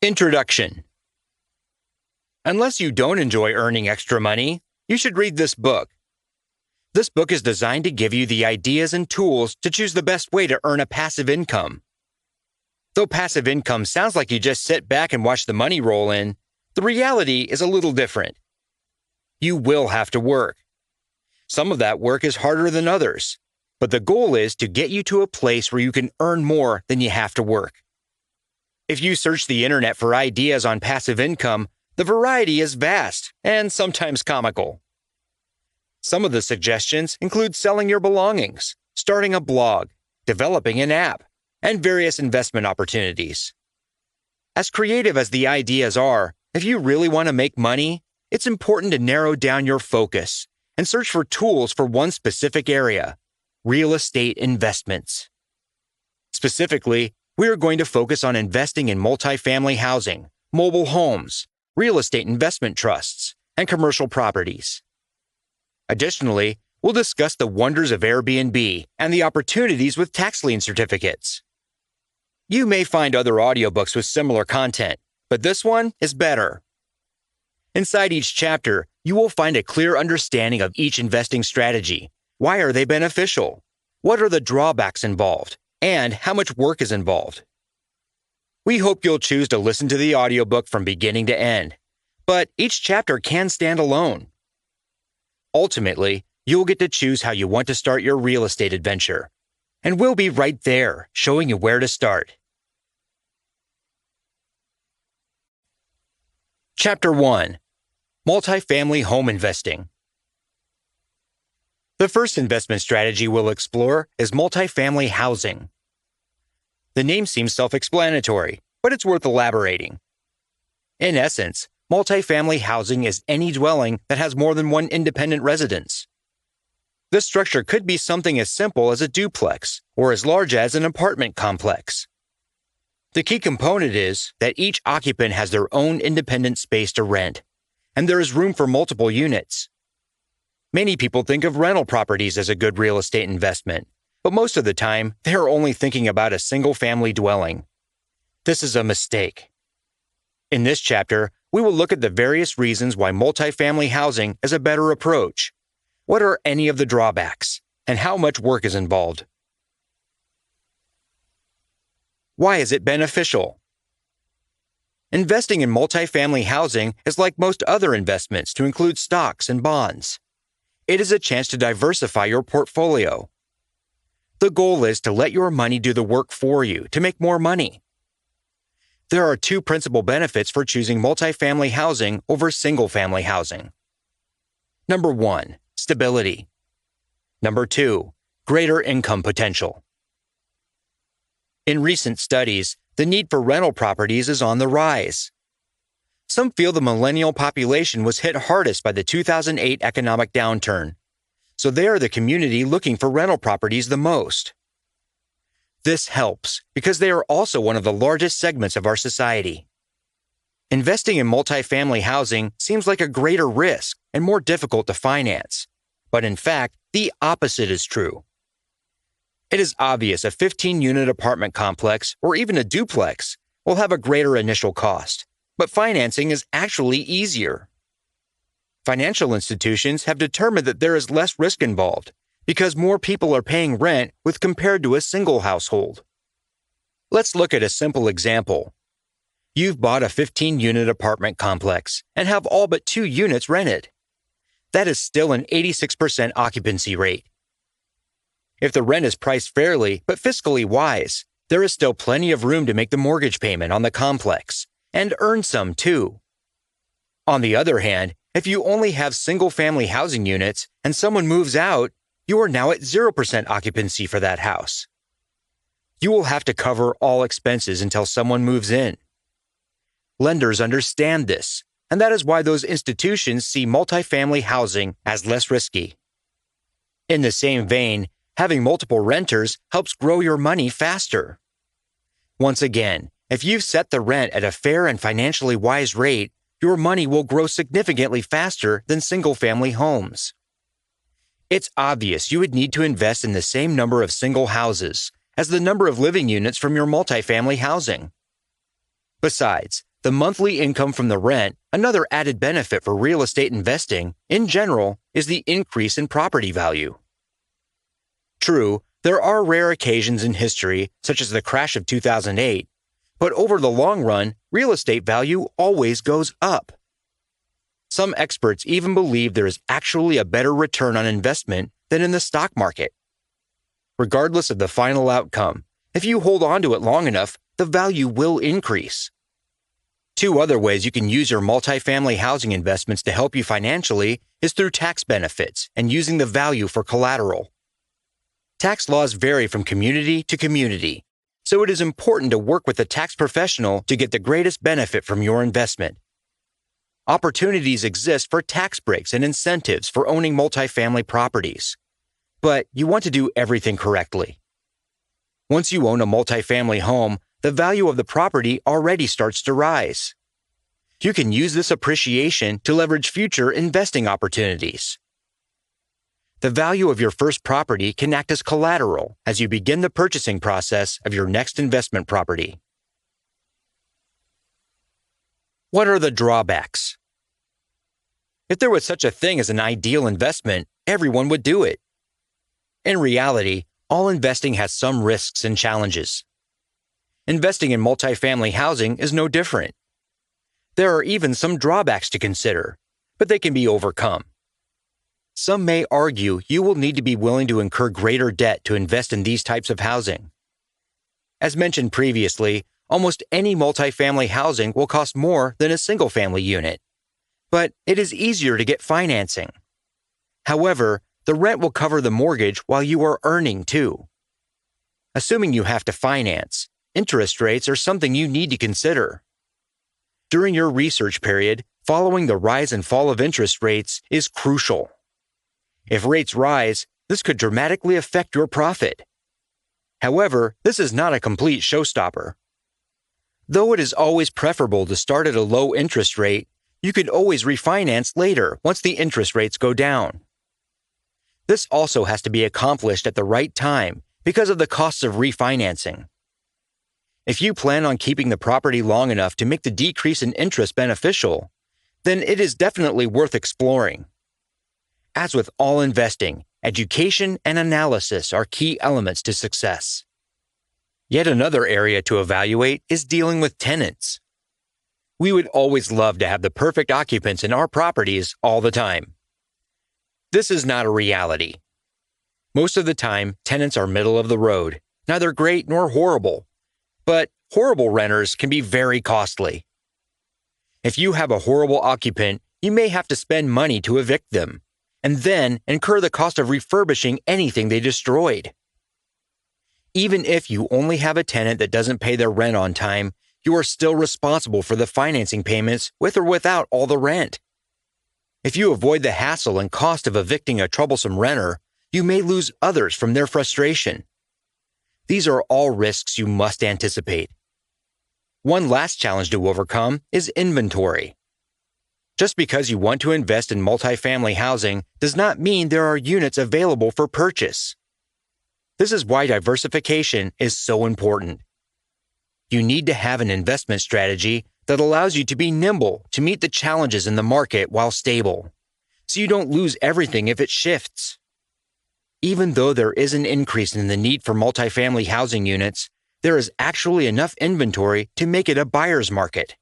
Introduction. Unless you don't enjoy earning extra money, you should read this book. This book is designed to give you the ideas and tools to choose the best way to earn a passive income. Though passive income sounds like you just sit back and watch the money roll in, the reality is a little different. You will have to work. Some of that work is harder than others, but the goal is to get you to a place where you can earn more than you have to work. If you search the internet for ideas on passive income, the variety is vast and sometimes comical. Some of the suggestions include selling your belongings, starting a blog, developing an app, and various investment opportunities. As creative as the ideas are, if you really want to make money, it's important to narrow down your focus and search for tools for one specific area: real estate investments. Specifically, we are going to focus on investing in multifamily housing, mobile homes, real estate investment trusts, and commercial properties. Additionally, we'll discuss the wonders of Airbnb and the opportunities with tax lien certificates. You may find other audiobooks with similar content, but this one is better. Inside each chapter, you will find a clear understanding of each investing strategy. Why are they beneficial? What are the drawbacks involved? And how much work is involved? We hope you'll choose to listen to the audiobook from beginning to end, but each chapter can stand alone. Ultimately, you'll get to choose how you want to start your real estate adventure, and we'll be right there showing you where to start. Chapter 1. Multifamily Home Investing. The first investment strategy we'll explore is multifamily housing. The name seems self-explanatory, but it's worth elaborating. In essence, multifamily housing is any dwelling that has more than one independent residence. This structure could be something as simple as a duplex or as large as an apartment complex. The key component is that each occupant has their own independent space to rent, and there is room for multiple units. Many people think of rental properties as a good real estate investment, but most of the time, they are only thinking about a single-family dwelling. This is a mistake. In this chapter, we will look at the various reasons why multifamily housing is a better approach. What are any of the drawbacks, and how much work is involved? Why is it beneficial? Investing in multifamily housing is like most other investments to include stocks and bonds. It is a chance to diversify your portfolio. The goal is to let your money do the work for you to make more money. There are two principal benefits for choosing multifamily housing over single-family housing. Number 1, stability. Number 2, greater income potential. In recent studies, the need for rental properties is on the rise. Some feel the millennial population was hit hardest by the 2008 economic downturn, so they are the community looking for rental properties the most. This helps because they are also one of the largest segments of our society. Investing in multifamily housing seems like a greater risk and more difficult to finance, but in fact, the opposite is true. It is obvious a 15-unit apartment complex or even a duplex will have a greater initial cost, but financing is actually easier. Financial institutions have determined that there is less risk involved because more people are paying rent with compared to a single household. Let's look at a simple example. You've bought a 15-unit apartment complex and have all but 2 units rented. That is still an 86% occupancy rate. If the rent is priced fairly but fiscally wise, there is still plenty of room to make the mortgage payment on the complex and earn some too. On the other hand, if you only have single-family housing units and someone moves out, you are now at 0% occupancy for that house. You will have to cover all expenses until someone moves in. Lenders understand this, and that is why those institutions see multifamily housing as less risky. In the same vein, having multiple renters helps grow your money faster. Once again, if you've set the rent at a fair and financially wise rate, your money will grow significantly faster than single-family homes. It's obvious you would need to invest in the same number of single houses as the number of living units from your multifamily housing. Besides, the monthly income from the rent, another added benefit for real estate investing, in general, is the increase in property value. True, there are rare occasions in history, such as the crash of 2008, but over the long run, real estate value always goes up. Some experts even believe there is actually a better return on investment than in the stock market. Regardless of the final outcome, if you hold on to it long enough, the value will increase. Two other ways you can use your multifamily housing investments to help you financially is through tax benefits and using the value for collateral. Tax laws vary from community to community, so it is important to work with a tax professional to get the greatest benefit from your investment. Opportunities exist for tax breaks and incentives for owning multifamily properties, but you want to do everything correctly. Once you own a multifamily home, the value of the property already starts to rise. You can use this appreciation to leverage future investing opportunities. The value of your first property can act as collateral as you begin the purchasing process of your next investment property. What are the drawbacks? If there was such a thing as an ideal investment, everyone would do it. In reality, all investing has some risks and challenges. Investing in multifamily housing is no different. There are even some drawbacks to consider, but they can be overcome. Some may argue you will need to be willing to incur greater debt to invest in these types of housing. As mentioned previously, almost any multifamily housing will cost more than a single-family unit, but it is easier to get financing. However, the rent will cover the mortgage while you are earning too. Assuming you have to finance, interest rates are something you need to consider. During your research period, following the rise and fall of interest rates is crucial. If rates rise, this could dramatically affect your profit. However, this is not a complete showstopper. Though it is always preferable to start at a low interest rate, you could always refinance later once the interest rates go down. This also has to be accomplished at the right time because of the costs of refinancing. If you plan on keeping the property long enough to make the decrease in interest beneficial, then it is definitely worth exploring. As with all investing, education and analysis are key elements to success. Yet another area to evaluate is dealing with tenants. We would always love to have the perfect occupants in our properties all the time. This is not a reality. Most of the time, tenants are middle of the road, neither great nor horrible. But horrible renters can be very costly. If you have a horrible occupant, you may have to spend money to evict them, and then incur the cost of refurbishing anything they destroyed. Even if you only have a tenant that doesn't pay their rent on time, you are still responsible for the financing payments with or without all the rent. If you avoid the hassle and cost of evicting a troublesome renter, you may lose others from their frustration. These are all risks you must anticipate. One last challenge to overcome is inventory. Just because you want to invest in multifamily housing does not mean there are units available for purchase. This is why diversification is so important. You need to have an investment strategy that allows you to be nimble to meet the challenges in the market while stable, so you don't lose everything if it shifts. Even though there is an increase in the need for multifamily housing units, there is actually enough inventory to make it a buyer's market.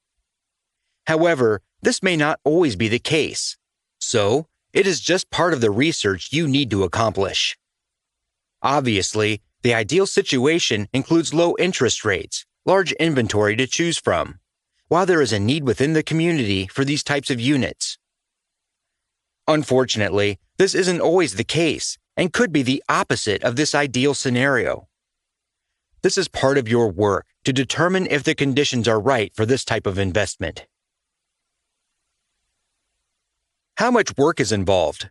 However, this may not always be the case, so it is just part of the research you need to accomplish. Obviously, the ideal situation includes low interest rates, large inventory to choose from, while there is a need within the community for these types of units. Unfortunately, this isn't always the case and could be the opposite of this ideal scenario. This is part of your work to determine if the conditions are right for this type of investment. How much work is involved?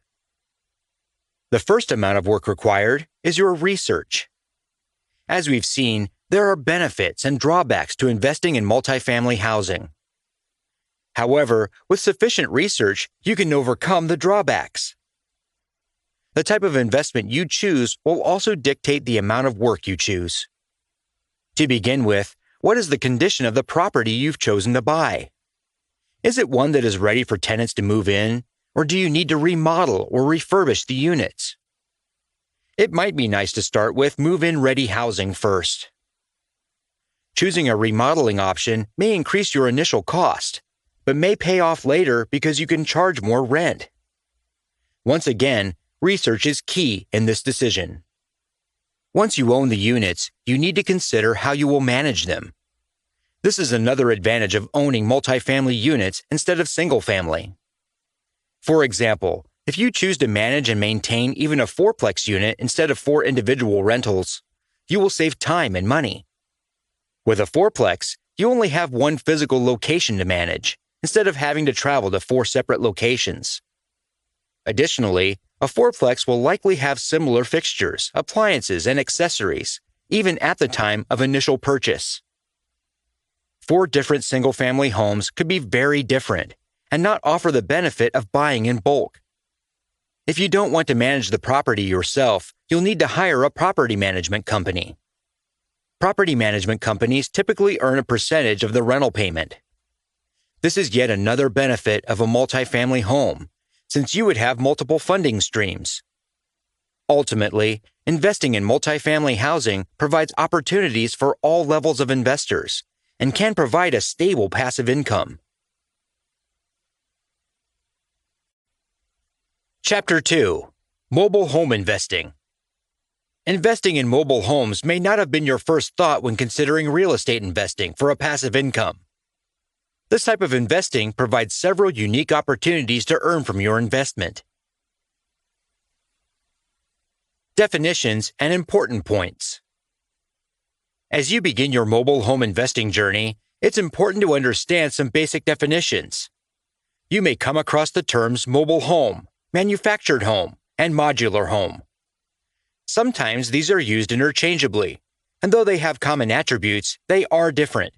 The first amount of work required is your research. As we've seen, there are benefits and drawbacks to investing in multifamily housing. However, with sufficient research, you can overcome the drawbacks. The type of investment you choose will also dictate the amount of work you choose. To begin with, what is the condition of the property you've chosen to buy? Is it one that is ready for tenants to move in, or do you need to remodel or refurbish the units? It might be nice to start with move-in ready housing first. Choosing a remodeling option may increase your initial cost, but may pay off later because you can charge more rent. Once again, research is key in this decision. Once you own the units, you need to consider how you will manage them. This is another advantage of owning multifamily units instead of single-family. For example, if you choose to manage and maintain even a fourplex unit instead of 4 individual rentals, you will save time and money. With a fourplex, you only have one physical location to manage, instead of having to travel to 4 separate locations. Additionally, a fourplex will likely have similar fixtures, appliances, and accessories, even at the time of initial purchase. 4 different single-family homes could be very different and not offer the benefit of buying in bulk. If you don't want to manage the property yourself, you'll need to hire a property management company. Property management companies typically earn a percentage of the rental payment. This is yet another benefit of a multifamily home, since you would have multiple funding streams. Ultimately, investing in multifamily housing provides opportunities for all levels of investors and can provide a stable passive income. Chapter 2. Mobile Home Investing. Investing in mobile homes may not have been your first thought when considering real estate investing for a passive income. This type of investing provides several unique opportunities to earn from your investment. Definitions and important points. As you begin your mobile home investing journey, it's important to understand some basic definitions. You may come across the terms mobile home, manufactured home, and modular home. Sometimes these are used interchangeably, and though they have common attributes, they are different.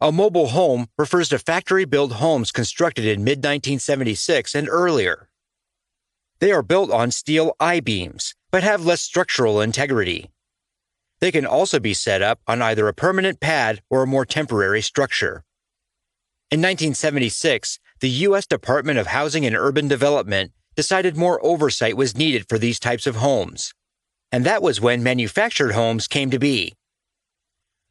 A mobile home refers to factory-built homes constructed in mid-1976 and earlier. They are built on steel I-beams, but have less structural integrity. They can also be set up on either a permanent pad or a more temporary structure. In 1976, the U.S. Department of Housing and Urban Development decided more oversight was needed for these types of homes, and that was when manufactured homes came to be.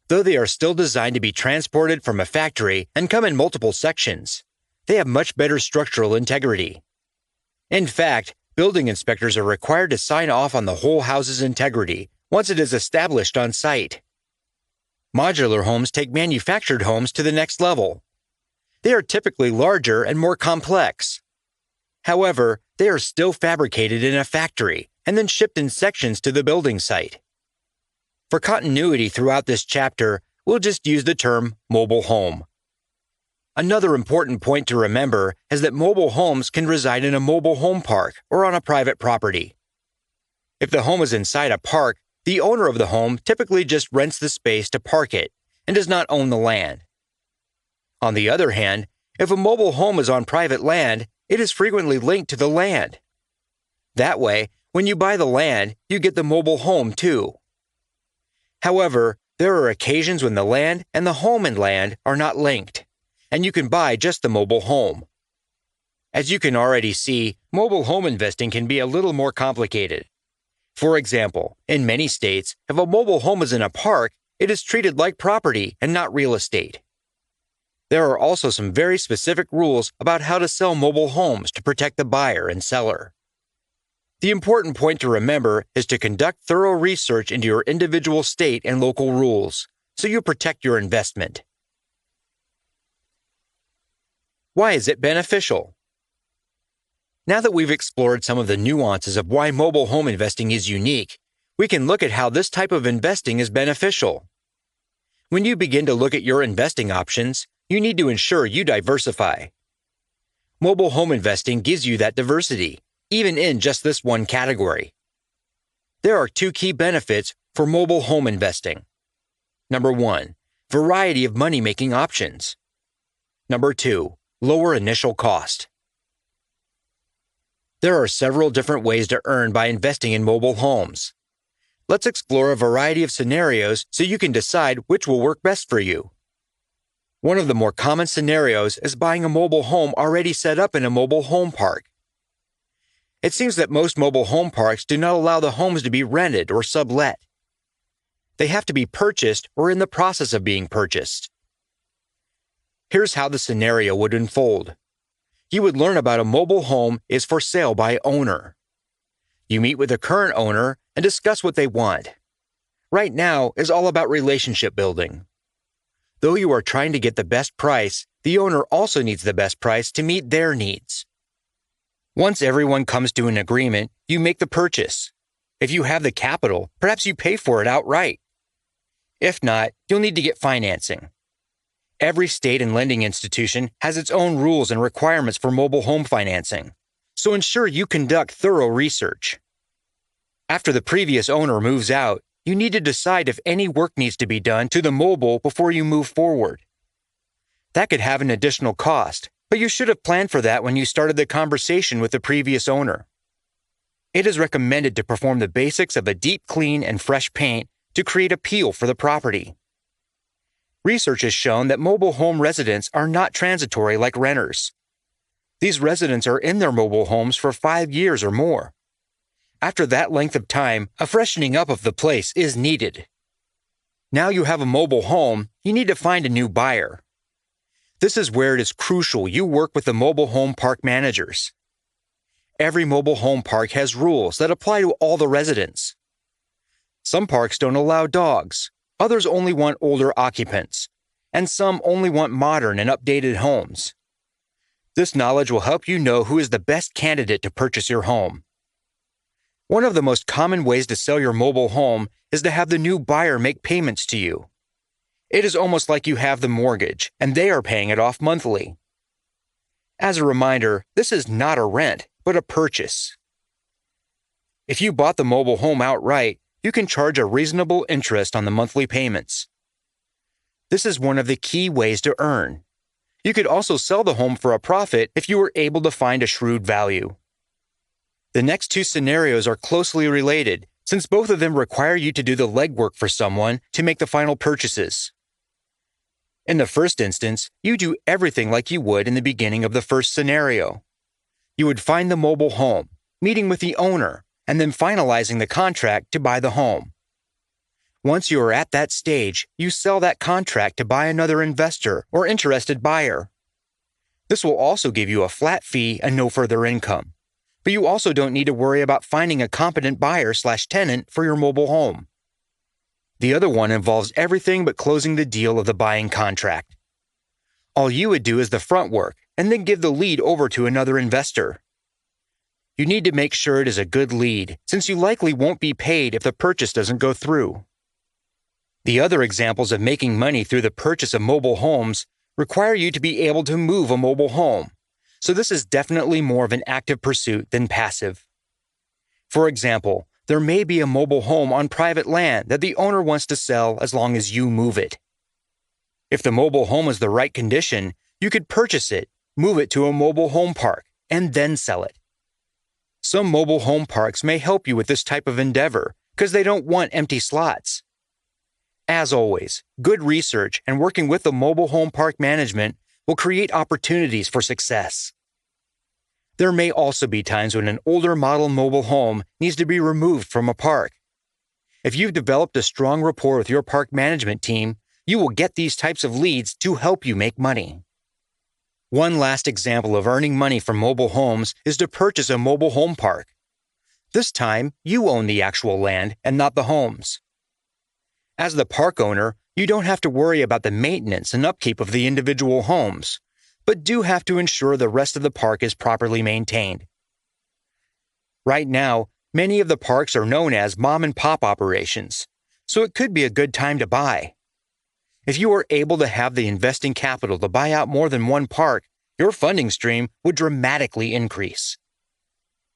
Though they are still designed to be transported from a factory and come in multiple sections, they have much better structural integrity. In fact, building inspectors are required to sign off on the whole house's integrity once it is established on site. Modular homes take manufactured homes to the next level. They are typically larger and more complex. However, they are still fabricated in a factory and then shipped in sections to the building site. For continuity throughout this chapter, we'll just use the term mobile home. Another important point to remember is that mobile homes can reside in a mobile home park or on a private property. If the home is inside a park, the owner of the home typically just rents the space to park it and does not own the land. On the other hand, if a mobile home is on private land, it is frequently linked to the land. That way, when you buy the land, you get the mobile home too. However, there are occasions when the land and the home and land are not linked, and you can buy just the mobile home. As you can already see, mobile home investing can be a little more complicated. For example, in many states, if a mobile home is in a park, it is treated like property and not real estate. There are also some very specific rules about how to sell mobile homes to protect the buyer and seller. The important point to remember is to conduct thorough research into your individual state and local rules, so you protect your investment. Why is it beneficial? Now that we've explored some of the nuances of why mobile home investing is unique, we can look at how this type of investing is beneficial. When you begin to look at your investing options, you need to ensure you diversify. Mobile home investing gives you that diversity, even in just this one category. There are 2 key benefits for mobile home investing. Number 1, variety of money-making options. Number 2, lower initial cost. There are several different ways to earn by investing in mobile homes. Let's explore a variety of scenarios so you can decide which will work best for you. One of the more common scenarios is buying a mobile home already set up in a mobile home park. It seems that most mobile home parks do not allow the homes to be rented or sublet. They have to be purchased or in the process of being purchased. Here's how the scenario would unfold. You would learn about a mobile home is for sale by owner. You meet with the current owner and discuss what they want. Right now is all about relationship building. Though you are trying to get the best price, the owner also needs the best price to meet their needs. Once everyone comes to an agreement, you make the purchase. If you have the capital, perhaps you pay for it outright. If not, you'll need to get financing. Every state and lending institution has its own rules and requirements for mobile home financing, so ensure you conduct thorough research. After the previous owner moves out, you need to decide if any work needs to be done to the mobile before you move forward. That could have an additional cost, but you should have planned for that when you started the conversation with the previous owner. It is recommended to perform the basics of a deep clean and fresh paint to create appeal for the property. Research has shown that mobile home residents are not transitory like renters. These residents are in their mobile homes for 5 years or more. After that length of time, a freshening up of the place is needed. Now you have a mobile home, you need to find a new buyer. This is where it is crucial you work with the mobile home park managers. Every mobile home park has rules that apply to all the residents. Some parks don't allow dogs, others only want older occupants, and some only want modern and updated homes. This knowledge will help you know who is the best candidate to purchase your home. One of the most common ways to sell your mobile home is to have the new buyer make payments to you. It is almost like you have the mortgage, and they are paying it off monthly. As a reminder, this is not a rent, but a purchase. If you bought the mobile home outright, you can charge a reasonable interest on the monthly payments. This is one of the key ways to earn. You could also sell the home for a profit if you were able to find a shrewd value. The next two scenarios are closely related, since both of them require you to do the legwork for someone to make the final purchases. In the first instance, you do everything like you would in the beginning of the first scenario. You would find the mobile home, meeting with the owner, and then finalizing the contract to buy the home. Once you are at that stage, you sell that contract to buy another investor or interested buyer. This will also give you a flat fee and no further income. But you also don't need to worry about finding a competent buyer/tenant for your mobile home. The other one involves everything but closing the deal of the buying contract. All you would do is the front work and then give the lead over to another investor. You need to make sure it is a good lead, since you likely won't be paid if the purchase doesn't go through. The other examples of making money through the purchase of mobile homes require you to be able to move a mobile home, so this is definitely more of an active pursuit than passive. For example, there may be a mobile home on private land that the owner wants to sell as long as you move it. If the mobile home is the right condition, you could purchase it, move it to a mobile home park, and then sell it. Some mobile home parks may help you with this type of endeavor because they don't want empty slots. As always, good research and working with the mobile home park management will create opportunities for success. There may also be times when an older model mobile home needs to be removed from a park. If you've developed a strong rapport with your park management team, you will get these types of leads to help you make money. One last example of earning money from mobile homes is to purchase a mobile home park. This time, you own the actual land and not the homes. As the park owner, you don't have to worry about the maintenance and upkeep of the individual homes, but do have to ensure the rest of the park is properly maintained. Right now, many of the parks are known as mom-and-pop operations, so it could be a good time to buy. If you are able to have the investing capital to buy out more than one park, your funding stream would dramatically increase.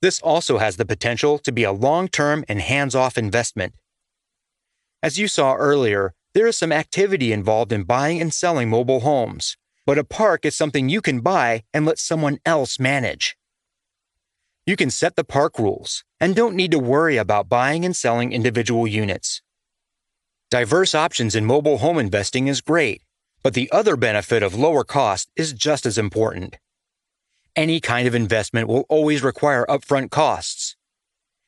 This also has the potential to be a long-term and hands-off investment. As you saw earlier, there is some activity involved in buying and selling mobile homes, but a park is something you can buy and let someone else manage. You can set the park rules and don't need to worry about buying and selling individual units. Diverse options in mobile home investing is great, but the other benefit of lower cost is just as important. Any kind of investment will always require upfront costs.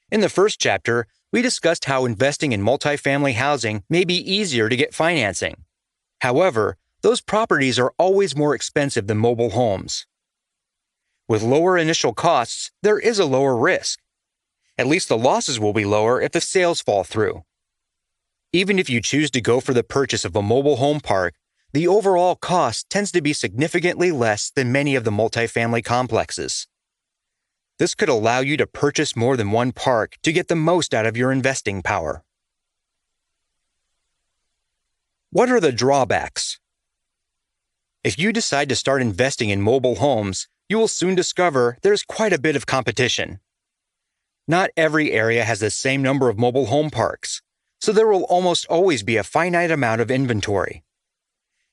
In the first chapter, we discussed how investing in multifamily housing may be easier to get financing. However, those properties are always more expensive than mobile homes. With lower initial costs, there is a lower risk. At least the losses will be lower if the sales fall through. Even if you choose to go for the purchase of a mobile home park, the overall cost tends to be significantly less than many of the multifamily complexes. This could allow you to purchase more than one park to get the most out of your investing power. What are the drawbacks? If you decide to start investing in mobile homes, you will soon discover there's quite a bit of competition. Not every area has the same number of mobile home parks, so there will almost always be a finite amount of inventory.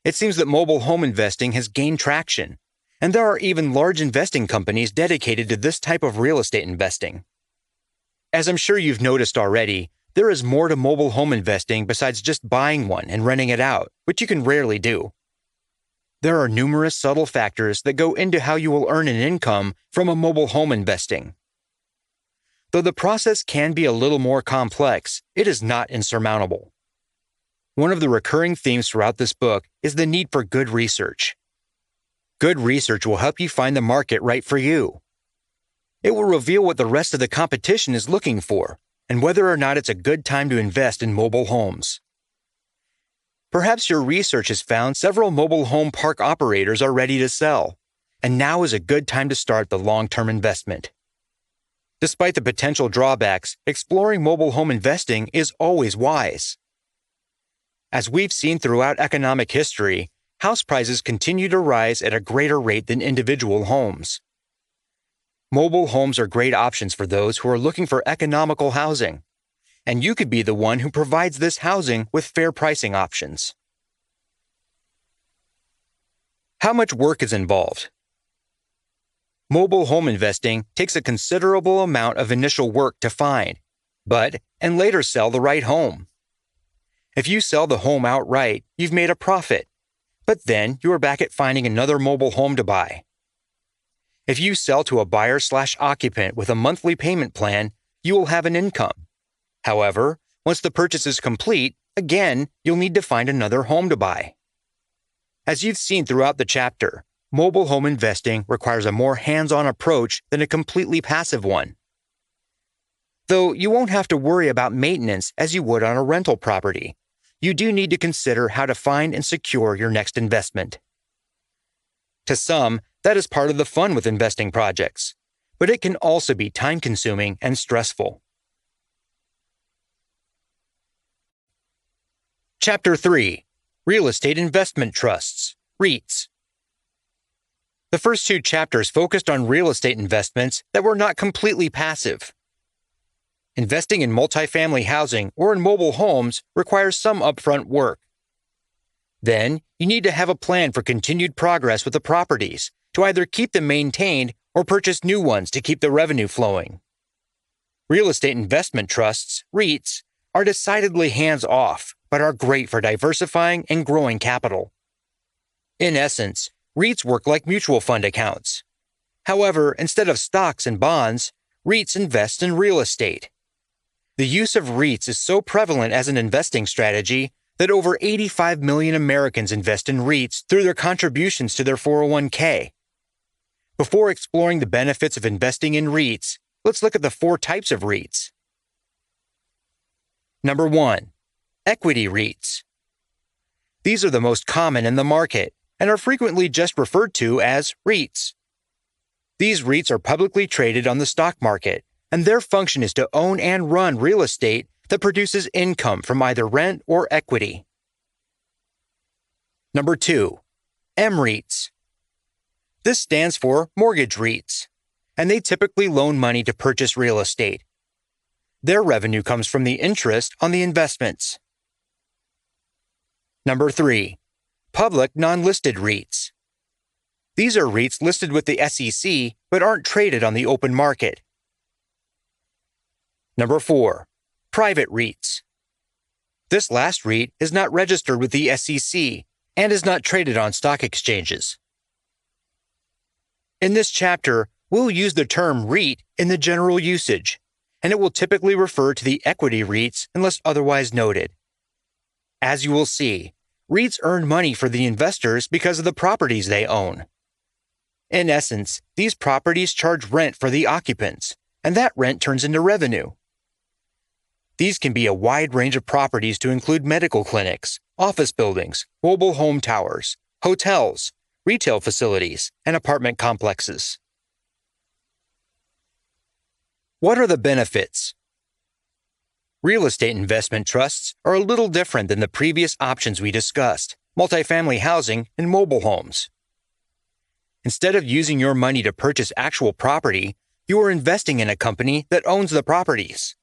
It seems that mobile home investing has gained traction, and there are even large investing companies dedicated to this type of real estate investing. As I'm sure you've noticed already, there is more to mobile home investing besides just buying one and renting it out, which you can rarely do. There are numerous subtle factors that go into how you will earn an income from a mobile home investing. Though the process can be a little more complex, it is not insurmountable. One of the recurring themes throughout this book is the need for good research. Good research will help you find the market right for you. It will reveal what the rest of the competition is looking for and whether or not it's a good time to invest in mobile homes. Perhaps your research has found several mobile home park operators are ready to sell, and now is a good time to start the long-term investment. Despite the potential drawbacks, exploring mobile home investing is always wise. As we've seen throughout economic history, house prices continue to rise at a greater rate than individual homes. Mobile homes are great options for those who are looking for economical housing, and you could be the one who provides this housing with fair pricing options. How much work is involved? Mobile home investing takes a considerable amount of initial work to find, and later sell the right home. If you sell the home outright, you've made a profit, but then you are back at finding another mobile home to buy. If you sell to a buyer/occupant with a monthly payment plan, you will have an income. However, once the purchase is complete, again, you'll need to find another home to buy. As you've seen throughout the chapter, mobile home investing requires a more hands-on approach than a completely passive one. Though you won't have to worry about maintenance as you would on a rental property, you do need to consider how to find and secure your next investment. To some, that is part of the fun with investing projects, but it can also be time-consuming and stressful. Chapter 3: Real Estate Investment Trusts, REITs. The first two chapters focused on real estate investments that were not completely passive. Investing in multifamily housing or in mobile homes requires some upfront work. Then, you need to have a plan for continued progress with the properties to either keep them maintained or purchase new ones to keep the revenue flowing. Real estate investment trusts, REITs, are decidedly hands-off, but are great for diversifying and growing capital. In essence, REITs work like mutual fund accounts. However, instead of stocks and bonds, REITs invest in real estate. The use of REITs is so prevalent as an investing strategy that over 85 million Americans invest in REITs through their contributions to their 401k. Before exploring the benefits of investing in REITs, let's look at the 4 types of REITs. Number 1. Equity REITs. These are the most common in the market and are frequently just referred to as REITs. These REITs are publicly traded on the stock market, and their function is to own and run real estate that produces income from either rent or equity. Number 2. MREITs. This stands for mortgage REITs, and they typically loan money to purchase real estate. Their revenue comes from the interest on the investments. Number 3. Public non-listed REITs. These are REITs listed with the SEC but aren't traded on the open market, Number 4. Private REITs. This last REIT is not registered with the SEC and is not traded on stock exchanges. In this chapter, we'll use the term REIT in the general usage, and it will typically refer to the equity REITs unless otherwise noted. As you will see, REITs earn money for the investors because of the properties they own. In essence, these properties charge rent for the occupants, and that rent turns into revenue. These can be a wide range of properties to include medical clinics, office buildings, mobile home towers, hotels, retail facilities, and apartment complexes. What are the benefits? Real estate investment trusts are a little different than the previous options we discussed, multifamily housing and mobile homes. Instead of using your money to purchase actual property, you are investing in a company that owns the properties.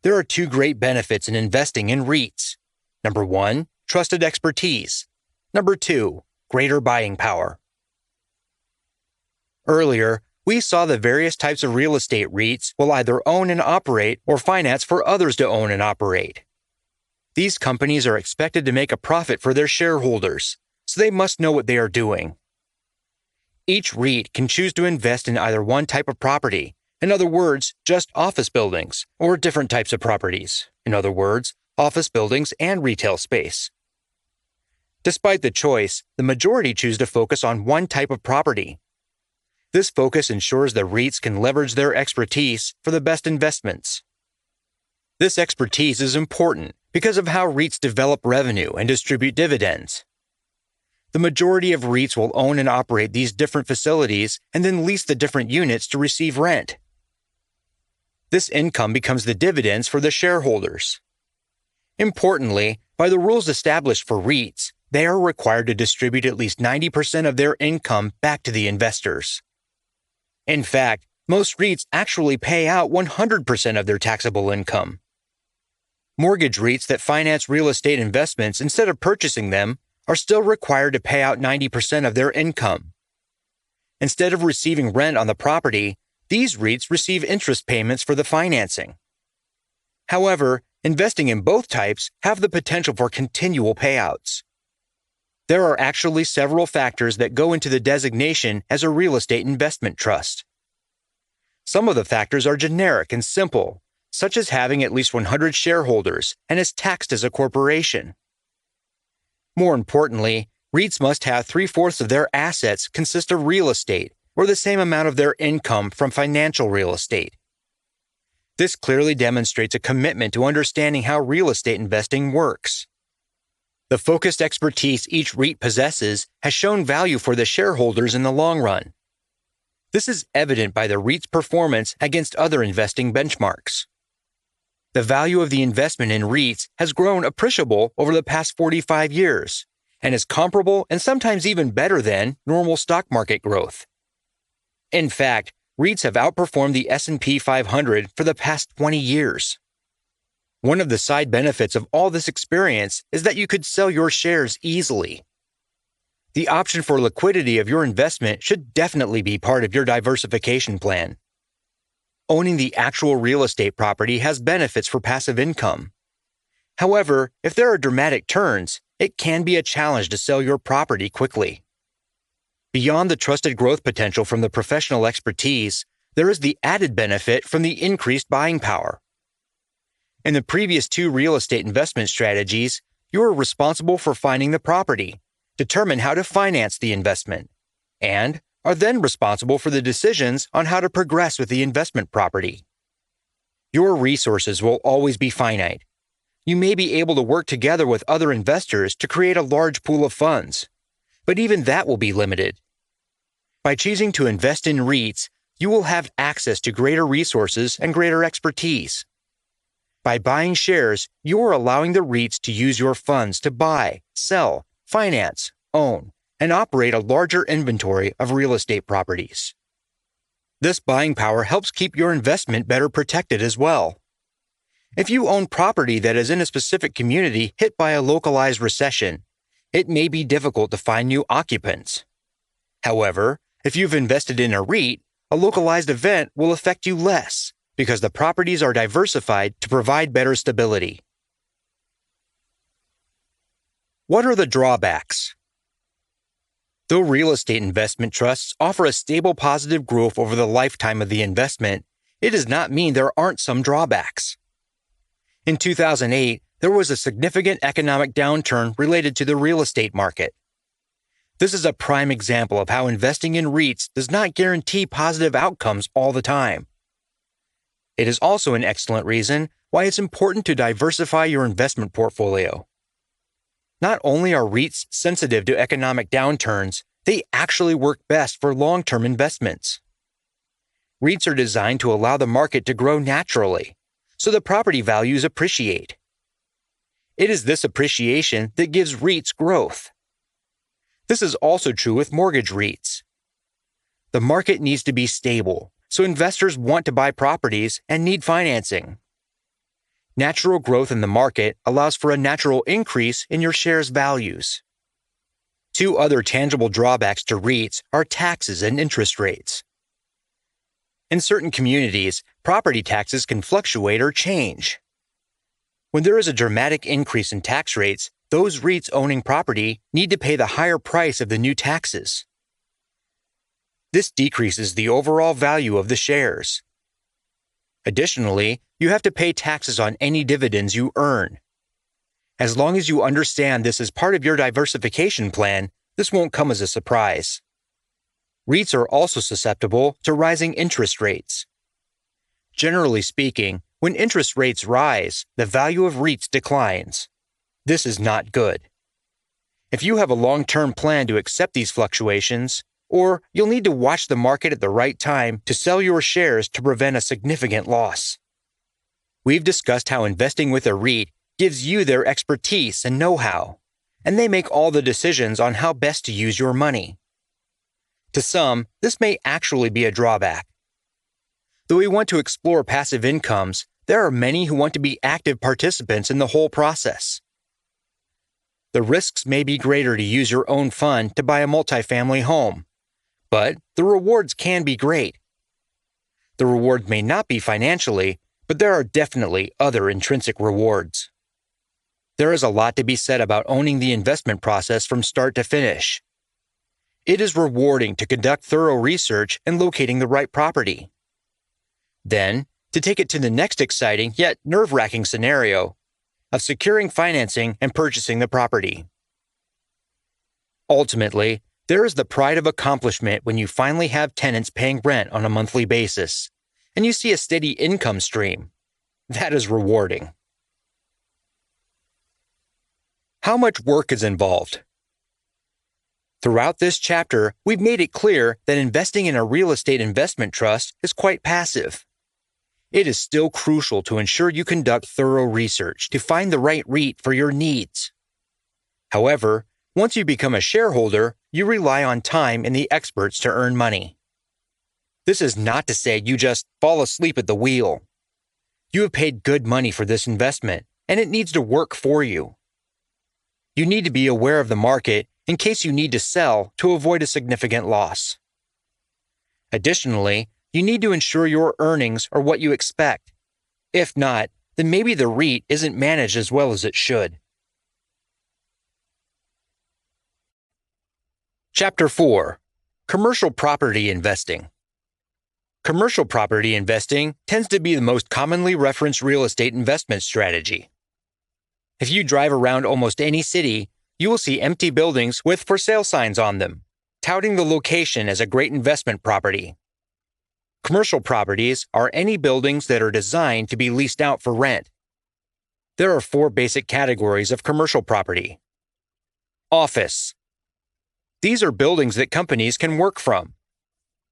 There are 2 great benefits in investing in REITs. Number 1, trusted expertise. Number 2, greater buying power. Earlier, we saw the various types of real estate REITs will either own and operate or finance for others to own and operate. These companies are expected to make a profit for their shareholders, so they must know what they are doing. Each REIT can choose to invest in either one type of property, in other words, just office buildings, or different types of properties, in other words, office buildings and retail space. Despite the choice, the majority choose to focus on one type of property. This focus ensures the REITs can leverage their expertise for the best investments. This expertise is important because of how REITs develop revenue and distribute dividends. The majority of REITs will own and operate these different facilities and then lease the different units to receive rent. This income becomes the dividends for the shareholders. Importantly, by the rules established for REITs, they are required to distribute at least 90% of their income back to the investors. In fact, most REITs actually pay out 100% of their taxable income. Mortgage REITs that finance real estate investments instead of purchasing them are still required to pay out 90% of their income. Instead of receiving rent on the property, these REITs receive interest payments for the financing. However, investing in both types have the potential for continual payouts. There are actually several factors that go into the designation as a real estate investment trust. Some of the factors are generic and simple, such as having at least 100 shareholders and is taxed as a corporation. More importantly, REITs must have 3/4 of their assets consist of real estate, or the same amount of their income from financial real estate. This clearly demonstrates a commitment to understanding how real estate investing works. The focused expertise each REIT possesses has shown value for the shareholders in the long run. This is evident by the REIT's performance against other investing benchmarks. The value of the investment in REITs has grown appreciable over the past 45 years and is comparable and sometimes even better than normal stock market growth. In fact, REITs have outperformed the S&P 500 for the past 20 years. One of the side benefits of all this experience is that you could sell your shares easily. The option for liquidity of your investment should definitely be part of your diversification plan. Owning the actual real estate property has benefits for passive income. However, if there are dramatic turns, it can be a challenge to sell your property quickly. Beyond the trusted growth potential from the professional expertise, there is the added benefit from the increased buying power. In the previous 2 real estate investment strategies, you are responsible for finding the property, determine how to finance the investment, and are then responsible for the decisions on how to progress with the investment property. Your resources will always be finite. You may be able to work together with other investors to create a large pool of funds, but even that will be limited. By choosing to invest in REITs, you will have access to greater resources and greater expertise. By buying shares, you are allowing the REITs to use your funds to buy, sell, finance, own, and operate a larger inventory of real estate properties. This buying power helps keep your investment better protected as well. If you own property that is in a specific community hit by a localized recession, it may be difficult to find new occupants. However, if you've invested in a REIT, a localized event will affect you less, because the properties are diversified to provide better stability. What are the drawbacks? Though real estate investment trusts offer a stable positive growth over the lifetime of the investment, it does not mean there aren't some drawbacks. In 2008, there was a significant economic downturn related to the real estate market. This is a prime example of how investing in REITs does not guarantee positive outcomes all the time. It is also an excellent reason why it's important to diversify your investment portfolio. Not only are REITs sensitive to economic downturns, they actually work best for long-term investments. REITs are designed to allow the market to grow naturally, so the property values appreciate. It is this appreciation that gives REITs growth. This is also true with mortgage REITs. The market needs to be stable, so investors want to buy properties and need financing. Natural growth in the market allows for a natural increase in your shares' values. Two other tangible drawbacks to REITs are taxes and interest rates. In certain communities, property taxes can fluctuate or change. When there is a dramatic increase in tax rates, those REITs owning property need to pay the higher price of the new taxes. This decreases the overall value of the shares. Additionally, you have to pay taxes on any dividends you earn. As long as you understand this as part of your diversification plan, this won't come as a surprise. REITs are also susceptible to rising interest rates. Generally speaking, when interest rates rise, the value of REITs declines. This is not good. If you have a long-term plan to accept these fluctuations, or you'll need to watch the market at the right time to sell your shares to prevent a significant loss. We've discussed how investing with a REIT gives you their expertise and know-how, and they make all the decisions on how best to use your money. To some, this may actually be a drawback. Though we want to explore passive incomes, there are many who want to be active participants in the whole process. The risks may be greater to use your own fund to buy a multifamily home, but the rewards can be great. The rewards may not be financially, but there are definitely other intrinsic rewards. There is a lot to be said about owning the investment process from start to finish. It is rewarding to conduct thorough research and locating the right property. Then, to take it to the next exciting yet nerve-wracking scenario of securing financing and purchasing the property. Ultimately, there is the pride of accomplishment when you finally have tenants paying rent on a monthly basis, and you see a steady income stream. That is rewarding. How much work is involved? Throughout this chapter, we've made it clear that investing in a real estate investment trust is quite passive. It is still crucial to ensure you conduct thorough research to find the right REIT for your needs. However, once you become a shareholder, you rely on time and the experts to earn money. This is not to say you just fall asleep at the wheel. You have paid good money for this investment, and it needs to work for you. You need to be aware of the market in case you need to sell to avoid a significant loss. Additionally, you need to ensure your earnings are what you expect. If not, then maybe the REIT isn't managed as well as it should. Chapter 4. Commercial Property Investing. Commercial property investing tends to be the most commonly referenced real estate investment strategy. If you drive around almost any city, you will see empty buildings with for sale signs on them, touting the location as a great investment property. Commercial properties are any buildings that are designed to be leased out for rent. There are 4 basic categories of commercial property. Office. These are buildings that companies can work from.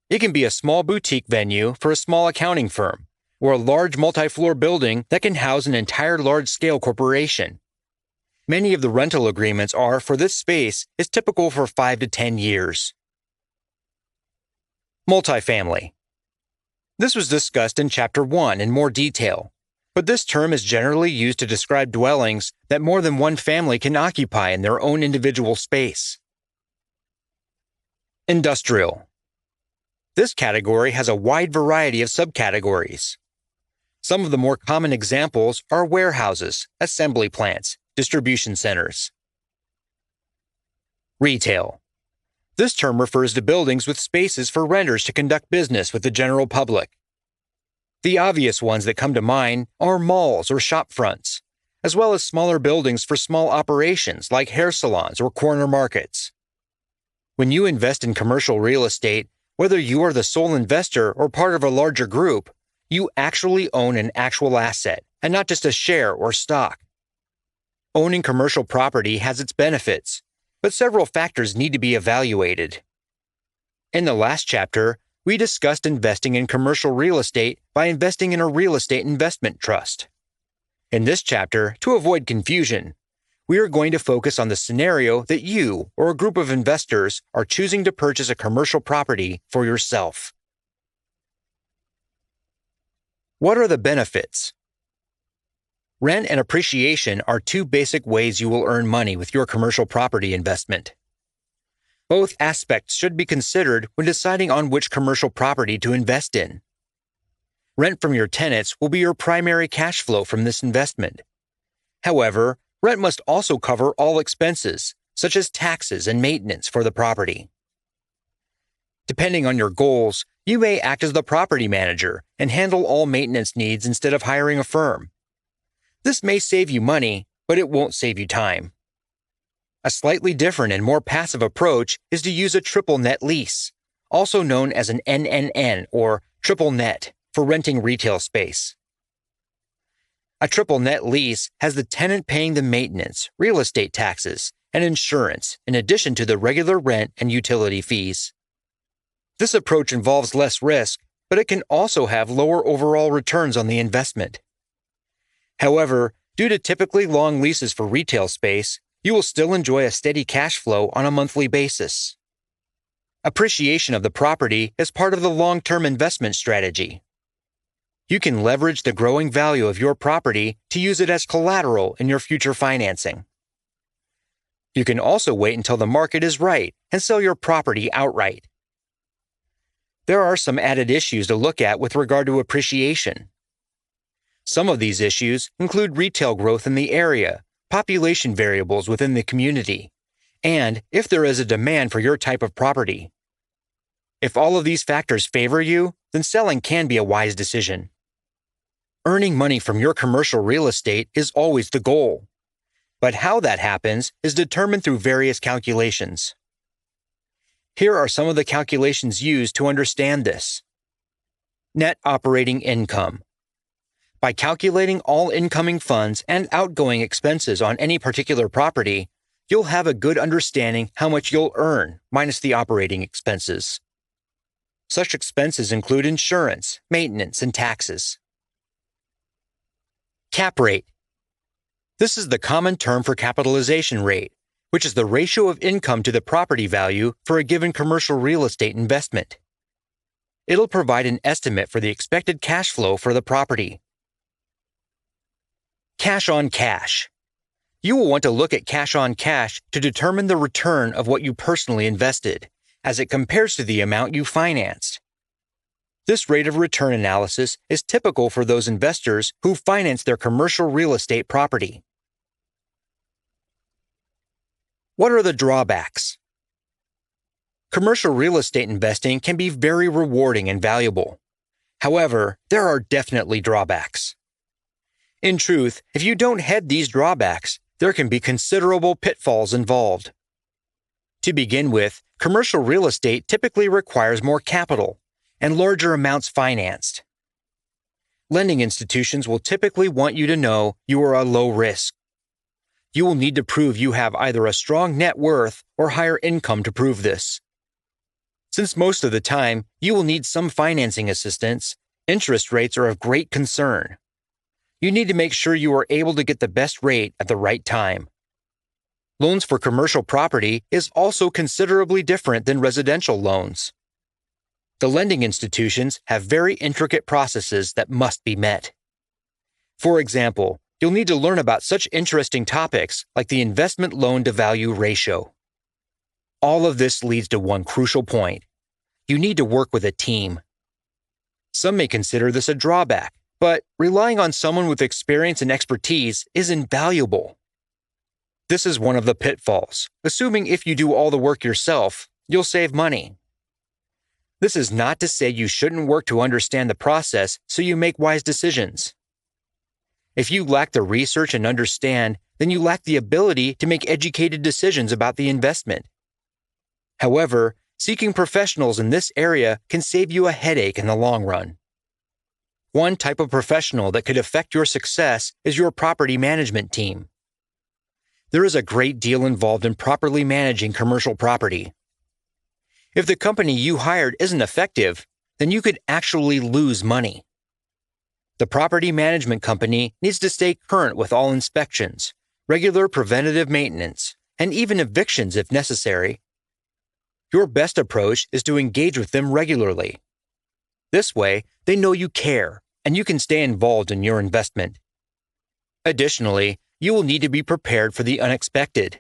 It can be a small boutique venue for a small accounting firm, or a large multi-floor building that can house an entire large-scale corporation. Many of the rental agreements for this space is typical for 5 to 10 years. Multifamily. This was discussed in Chapter 1 in more detail, but this term is generally used to describe dwellings that more than one family can occupy in their own individual space. Industrial. This category has a wide variety of subcategories. Some of the more common examples are warehouses, assembly plants, distribution centers. Retail. This term refers to buildings with spaces for renters to conduct business with the general public. The obvious ones that come to mind are malls or shop fronts, as well as smaller buildings for small operations like hair salons or corner markets. When you invest in commercial real estate, whether you are the sole investor or part of a larger group, you actually own an actual asset and not just a share or stock. Owning commercial property has its benefits, but several factors need to be evaluated. In the last chapter, we discussed investing in commercial real estate by investing in a real estate investment trust. In this chapter, to avoid confusion, we are going to focus on the scenario that you or a group of investors are choosing to purchase a commercial property for yourself. What are the benefits? Rent and appreciation are two basic ways you will earn money with your commercial property investment. Both aspects should be considered when deciding on which commercial property to invest in. Rent from your tenants will be your primary cash flow from this investment. However, rent must also cover all expenses, such as taxes and maintenance for the property. Depending on your goals, you may act as the property manager and handle all maintenance needs instead of hiring a firm. This may save you money, but it won't save you time. A slightly different and more passive approach is to use a triple net lease, also known as an NNN or triple net, for renting retail space. A triple net lease has the tenant paying the maintenance, real estate taxes, and insurance in addition to the regular rent and utility fees. This approach involves less risk, but it can also have lower overall returns on the investment. However, due to typically long leases for retail space, you will still enjoy a steady cash flow on a monthly basis. Appreciation of the property is part of the long-term investment strategy. You can leverage the growing value of your property to use it as collateral in your future financing. You can also wait until the market is right and sell your property outright. There are some added issues to look at with regard to appreciation. Some of these issues include retail growth in the area, population variables within the community, and if there is a demand for your type of property. If all of these factors favor you, then selling can be a wise decision. Earning money from your commercial real estate is always the goal, but how that happens is determined through various calculations. Here are some of the calculations used to understand this. Net operating income. By calculating all incoming funds and outgoing expenses on any particular property, you'll have a good understanding how much you'll earn minus the operating expenses. Such expenses include insurance, maintenance, and taxes. Cap rate. This is the common term for capitalization rate, which is the ratio of income to the property value for a given commercial real estate investment. It'll provide an estimate for the expected cash flow for the property. Cash on cash. You will want to look at cash on cash to determine the return of what you personally invested, as it compares to the amount you financed. This rate of return analysis is typical for those investors who finance their commercial real estate property. What are the drawbacks? Commercial real estate investing can be very rewarding and valuable. However, there are definitely drawbacks. In truth, if you don't head these drawbacks, there can be considerable pitfalls involved. To begin with, commercial real estate typically requires more capital and larger amounts financed. Lending institutions will typically want you to know you are a low risk. You will need to prove you have either a strong net worth or higher income to prove this. Since most of the time you will need some financing assistance, interest rates are of great concern. You need to make sure you are able to get the best rate at the right time. Loans for commercial property is also considerably different than residential loans. The lending institutions have very intricate processes that must be met. For example, you'll need to learn about such interesting topics like the investment loan-to-value ratio. All of this leads to one crucial point. You need to work with a team. Some may consider this a drawback, but relying on someone with experience and expertise is invaluable. This is one of the pitfalls, assuming if you do all the work yourself, you'll save money. This is not to say you shouldn't work to understand the process so you make wise decisions. If you lack the research and understand, then you lack the ability to make educated decisions about the investment. However, seeking professionals in this area can save you a headache in the long run. One type of professional that could affect your success is your property management team. There is a great deal involved in properly managing commercial property. If the company you hired isn't effective, then you could actually lose money. The property management company needs to stay current with all inspections, regular preventative maintenance, and even evictions if necessary. Your best approach is to engage with them regularly. This way, they know you care, and you can stay involved in your investment. Additionally, you will need to be prepared for the unexpected.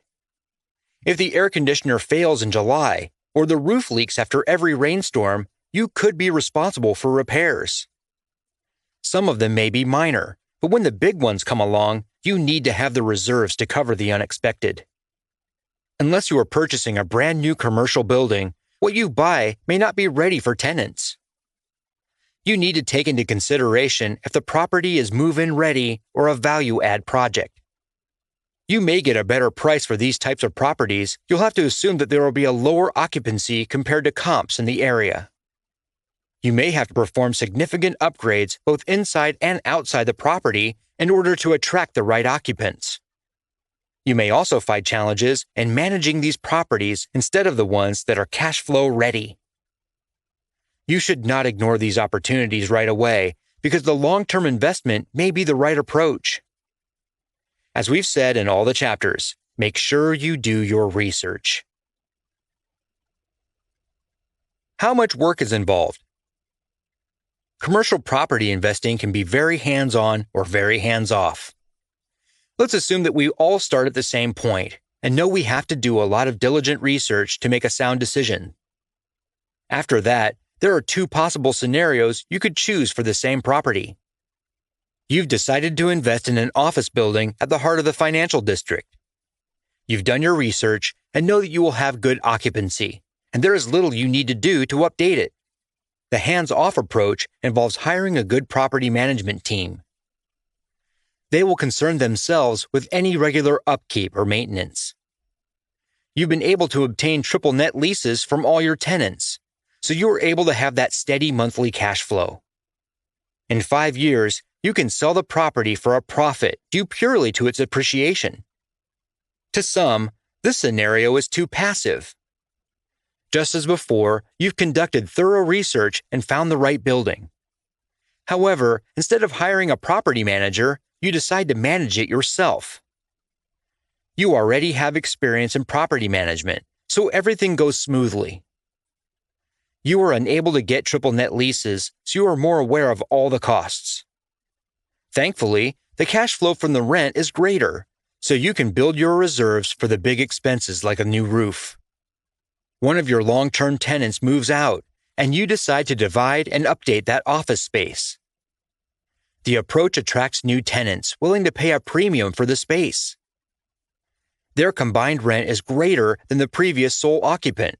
If the air conditioner fails in July, or the roof leaks after every rainstorm, you could be responsible for repairs. Some of them may be minor, but when the big ones come along, you need to have the reserves to cover the unexpected. Unless you are purchasing a brand new commercial building, what you buy may not be ready for tenants. You need to take into consideration if the property is move-in ready or a value-add project. You may get a better price for these types of properties. You'll have to assume that there will be a lower occupancy compared to comps in the area. You may have to perform significant upgrades both inside and outside the property in order to attract the right occupants. You may also find challenges in managing these properties instead of the ones that are cash flow ready. You should not ignore these opportunities right away because the long-term investment may be the right approach. As we've said in all the chapters, make sure you do your research. How much work is involved? Commercial property investing can be very hands-on or very hands-off. Let's assume that we all start at the same point and know we have to do a lot of diligent research to make a sound decision. After that, there are two possible scenarios you could choose for the same property. You've decided to invest in an office building at the heart of the financial district. You've done your research and know that you will have good occupancy, and there is little you need to do to update it. The hands-off approach involves hiring a good property management team. They will concern themselves with any regular upkeep or maintenance. You've been able to obtain triple net leases from all your tenants, so you are able to have that steady monthly cash flow. In 5 years, you can sell the property for a profit due purely to its appreciation. To some, this scenario is too passive. Just as before, you've conducted thorough research and found the right building. However, instead of hiring a property manager, you decide to manage it yourself. You already have experience in property management, so everything goes smoothly. You are unable to get triple net leases, so you are more aware of all the costs. Thankfully, the cash flow from the rent is greater, so you can build your reserves for the big expenses like a new roof. One of your long-term tenants moves out, and you decide to divide and update that office space. The approach attracts new tenants willing to pay a premium for the space. Their combined rent is greater than the previous sole occupant,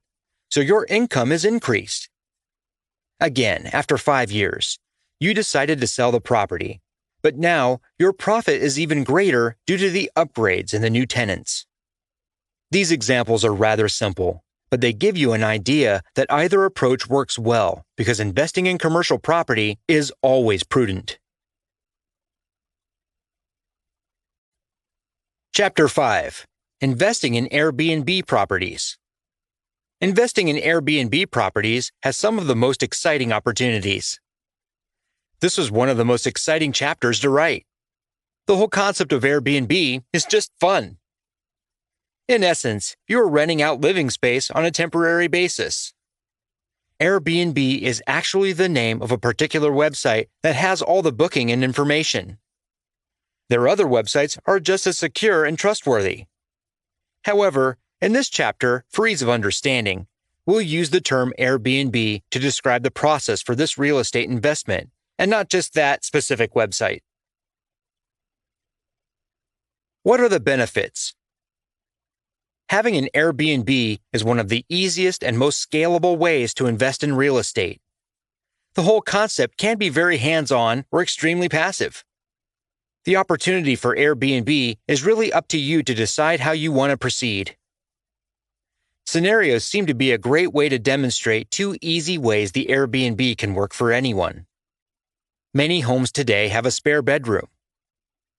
so your income is increased. Again, after 5 years, you decided to sell the property, but now your profit is even greater due to the upgrades and the new tenants. These examples are rather simple, but they give you an idea that either approach works well because investing in commercial property is always prudent. Chapter 5. Investing in Airbnb properties. Investing in Airbnb properties has some of the most exciting opportunities. This was one of the most exciting chapters to write. The whole concept of Airbnb is just fun. In essence, you are renting out living space on a temporary basis. Airbnb is actually the name of a particular website that has all the booking and information. Their other websites are just as secure and trustworthy. However, in this chapter, for ease of understanding, we'll use the term Airbnb to describe the process for this real estate investment and not just that specific website. What are the benefits? Having an Airbnb is one of the easiest and most scalable ways to invest in real estate. The whole concept can be very hands-on or extremely passive. The opportunity for Airbnb is really up to you to decide how you want to proceed. Scenarios seem to be a great way to demonstrate two easy ways the Airbnb can work for anyone. Many homes today have a spare bedroom.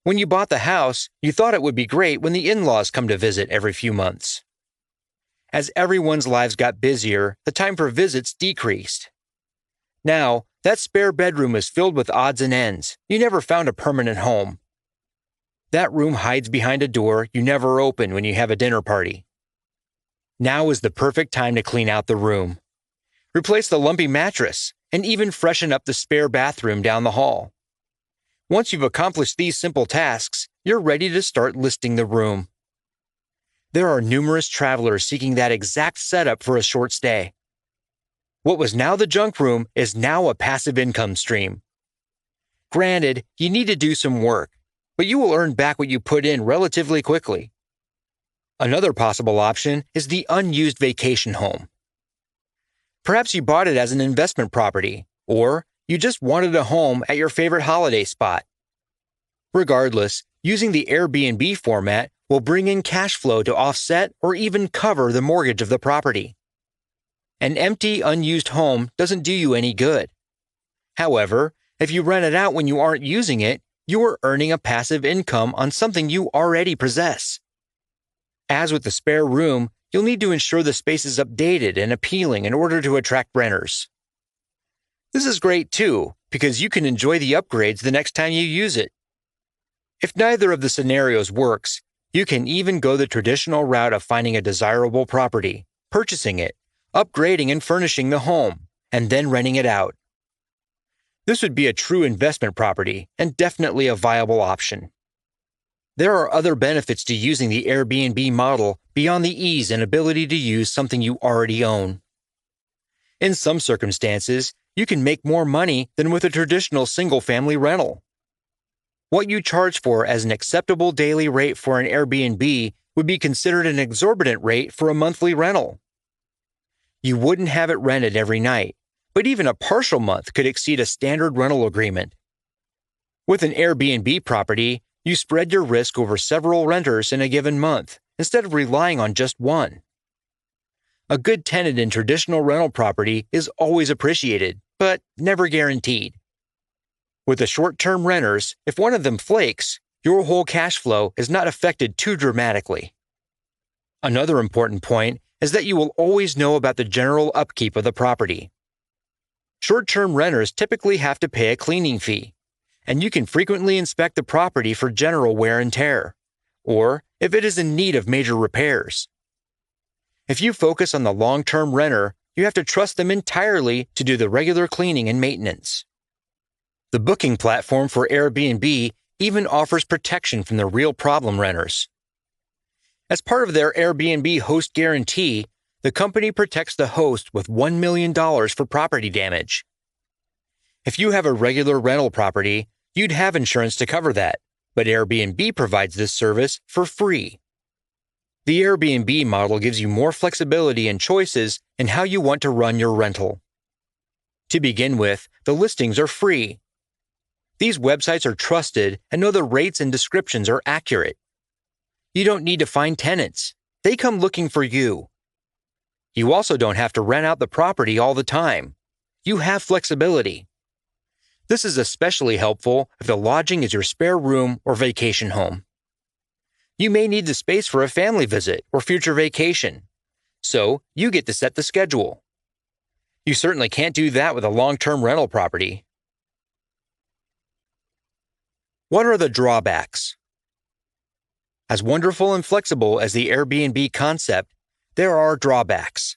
When you bought the house, you thought it would be great when the in-laws come to visit every few months. As everyone's lives got busier, the time for visits decreased. Now, that spare bedroom is filled with odds and ends. You never found a permanent home. That room hides behind a door you never open when you have a dinner party. Now is the perfect time to clean out the room. Replace the lumpy mattress, and even freshen up the spare bathroom down the hall. Once you've accomplished these simple tasks, you're ready to start listing the room. There are numerous travelers seeking that exact setup for a short stay. What was now the junk room is now a passive income stream. Granted, you need to do some work, but you will earn back what you put in relatively quickly. Another possible option is the unused vacation home. Perhaps you bought it as an investment property, or you just wanted a home at your favorite holiday spot. Regardless, using the Airbnb format will bring in cash flow to offset or even cover the mortgage of the property. An empty, unused home doesn't do you any good. However, if you rent it out when you aren't using it, you are earning a passive income on something you already possess. As with the spare room, you'll need to ensure the space is updated and appealing in order to attract renters. This is great too, because you can enjoy the upgrades the next time you use it. If neither of the scenarios works, you can even go the traditional route of finding a desirable property, purchasing it, upgrading and furnishing the home, and then renting it out. This would be a true investment property and definitely a viable option. There are other benefits to using the Airbnb model beyond the ease and ability to use something you already own. In some circumstances, you can make more money than with a traditional single-family rental. What you charge for as an acceptable daily rate for an Airbnb would be considered an exorbitant rate for a monthly rental. You wouldn't have it rented every night, but even a partial month could exceed a standard rental agreement. With an Airbnb property, you spread your risk over several renters in a given month instead of relying on just one. A good tenant in traditional rental property is always appreciated, but never guaranteed. With the short-term renters, if one of them flakes, your whole cash flow is not affected too dramatically. Another important point is that you will always know about the general upkeep of the property. Short-term renters typically have to pay a cleaning fee, and you can frequently inspect the property for general wear and tear, or if it is in need of major repairs. If you focus on the long-term renter, you have to trust them entirely to do the regular cleaning and maintenance. The booking platform for Airbnb even offers protection from the real problem renters. As part of their Airbnb host guarantee, the company protects the host with $1 million for property damage. If you have a regular rental property, you'd have insurance to cover that, but Airbnb provides this service for free. The Airbnb model gives you more flexibility and choices in how you want to run your rental. To begin with, the listings are free. These websites are trusted and know the rates and descriptions are accurate. You don't need to find tenants. They come looking for you. You also don't have to rent out the property all the time. You have flexibility. This is especially helpful if the lodging is your spare room or vacation home. You may need the space for a family visit or future vacation, so you get to set the schedule. You certainly can't do that with a long-term rental property. What are the drawbacks? As wonderful and flexible as the Airbnb concept, there are drawbacks.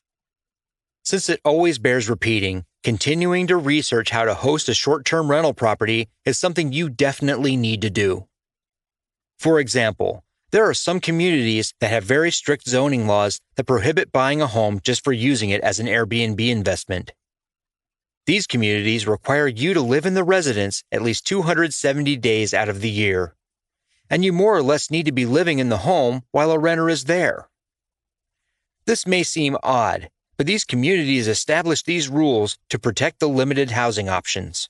Since it always bears repeating, continuing to research how to host a short-term rental property is something you definitely need to do. For example, there are some communities that have very strict zoning laws that prohibit buying a home just for using it as an Airbnb investment. These communities require you to live in the residence at least 270 days out of the year, and you more or less need to be living in the home while a renter is there. This may seem odd, but these communities establish these rules to protect the limited housing options.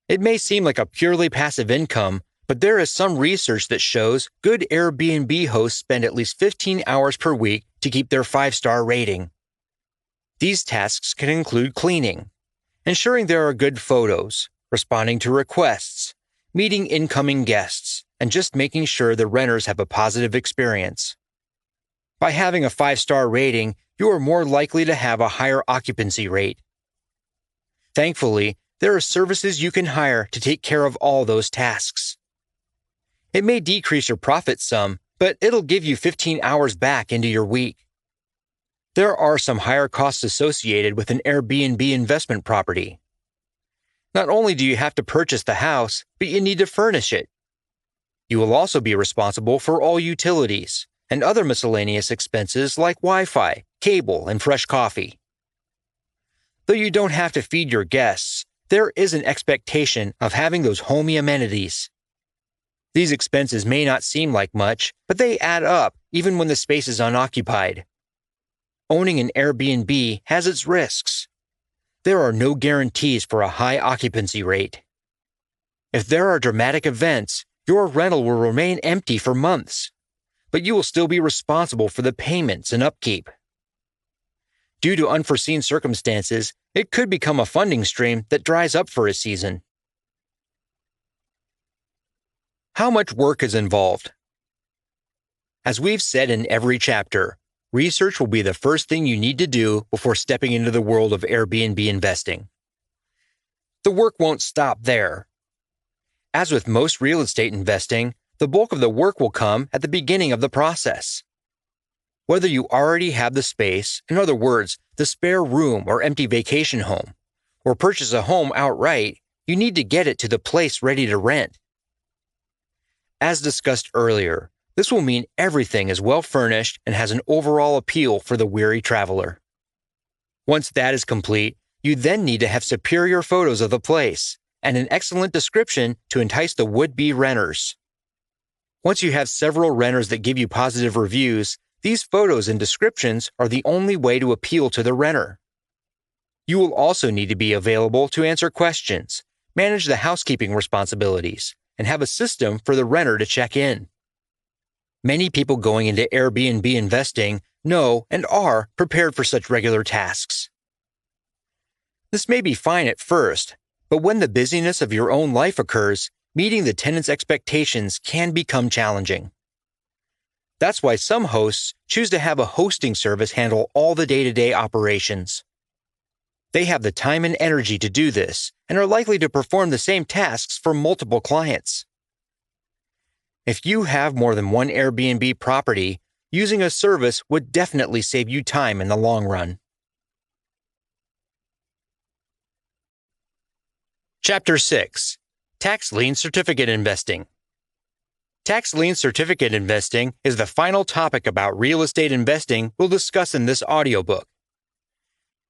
It may seem like a purely passive income, but there is some research that shows good Airbnb hosts spend at least 15 hours per week to keep their 5-star rating. These tasks can include cleaning, ensuring there are good photos, responding to requests, meeting incoming guests, and just making sure the renters have a positive experience. By having a 5-star rating, you are more likely to have a higher occupancy rate. Thankfully, there are services you can hire to take care of all those tasks. It may decrease your profit some, but it'll give you 15 hours back into your week. There are some higher costs associated with an Airbnb investment property. Not only do you have to purchase the house, but you need to furnish it. You will also be responsible for all utilities and other miscellaneous expenses like Wi-Fi, cable, and fresh coffee. Though you don't have to feed your guests, there is an expectation of having those homey amenities. These expenses may not seem like much, but they add up even when the space is unoccupied. Owning an Airbnb has its risks. There are no guarantees for a high occupancy rate. If there are dramatic events, your rental will remain empty for months, but you will still be responsible for the payments and upkeep. Due to unforeseen circumstances, it could become a funding stream that dries up for a season. How much work is involved? As we've said in every chapter, research will be the first thing you need to do before stepping into the world of Airbnb investing. The work won't stop there. As with most real estate investing, the bulk of the work will come at the beginning of the process. Whether you already have the space, in other words, the spare room or empty vacation home, or purchase a home outright, you need to get it to the place ready to rent. As discussed earlier, this will mean everything is well furnished and has an overall appeal for the weary traveler. Once that is complete, you then need to have superior photos of the place and an excellent description to entice the would-be renters. Once you have several renters that give you positive reviews, these photos and descriptions are the only way to appeal to the renter. You will also need to be available to answer questions, manage the housekeeping responsibilities, and have a system for the renter to check in. Many people going into Airbnb investing know and are prepared for such regular tasks. This may be fine at first, but when the busyness of your own life occurs, meeting the tenant's expectations can become challenging. That's why some hosts choose to have a hosting service handle all the day-to-day operations. They have the time and energy to do this and are likely to perform the same tasks for multiple clients. If you have more than one Airbnb property, using a service would definitely save you time in the long run. Chapter 6. Tax Lien Certificate Investing. Tax lien certificate investing is the final topic about real estate investing we'll discuss in this audiobook.